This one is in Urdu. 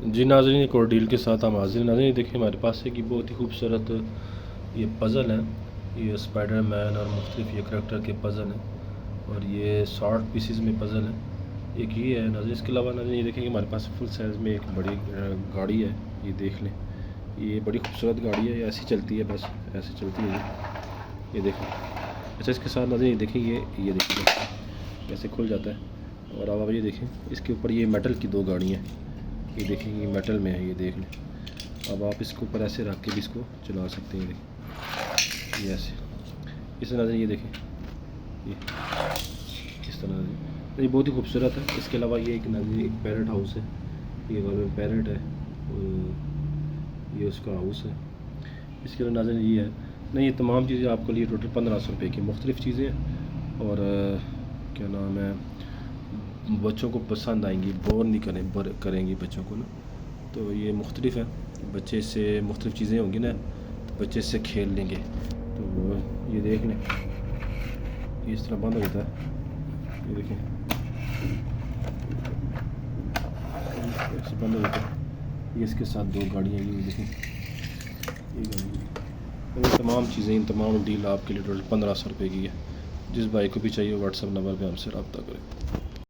جی ناظرین، ایک اور ڈیل کے ساتھ ہم حاضر ہیں۔ ناظرین دیکھیں ہمارے پاس ایک بہت ہی خوبصورت یہ پزل ہے، یہ اسپائڈر مین اور مختلف یہ کریکٹر کے پزل ہیں، اور یہ 60 پیسز میں پزل ہے۔ ایک یہ ہے ناظرین، اس کے علاوہ ناظرین یہ دیکھیں کہ ہمارے پاس فل سائز میں ایک بڑی گاڑی ہے، یہ دیکھ لیں، یہ بڑی خوبصورت گاڑی ہے، یہ ایسی چلتی ہے، بس ایسی چلتی ہے یہ دیکھیں۔ اچھا اس کے ساتھ ناظرین یہ دیکھیں، یہ دیکھیں کیسے کھل جاتا ہے، اور اب یہ دیکھیں اس کے اوپر یہ میٹل کی 2 گاڑیاں ہیں، یہ دیکھیں یہ میٹل میں ہے، یہ دیکھ لیں۔ اب آپ اس کے اوپر ایسے رکھ کے بھی اس کو چلا سکتے ہیں، دیکھیں یہ ایسے اس ناظرین یہ دیکھیں، یہ اس طرح ناظرین، یہ بہت ہی خوبصورت ہے۔ اس کے علاوہ یہ ایک ناظرین ایک پیرٹ ہاؤس ہے، یہ والے پیرٹ ہے، یہ اس کا ہاؤس ہے۔ اس کے علاوہ ناظرین یہ ہے نہیں، یہ تمام چیزیں آپ کو لیے ٹوٹل 1500 روپے کی مختلف چیزیں ہیں، اور کیا نام ہے، بچوں کو پسند آئیں گی، بور نہیں کریں گی بچوں کو نا، تو یہ مختلف ہے، بچے اس سے مختلف چیزیں ہوں گی نا تو بچے اس سے کھیل لیں گے۔ تو یہ دیکھ لیں، یہ اس طرح بند ہو جاتا ہے، یہ دیکھیں ایسے بند ہو جاتا ہے۔ یہ اس کے ساتھ 2 گاڑیاں، یہ دیکھیں یہ گاڑی، یہ تمام چیزیں، ان تمام ڈیل آپ کے لیے ٹوٹل 1500 روپے کی ہے۔ جس بھائی کو بھی چاہیے واٹس ایپ نمبر پہ ہم سے رابطہ کریں۔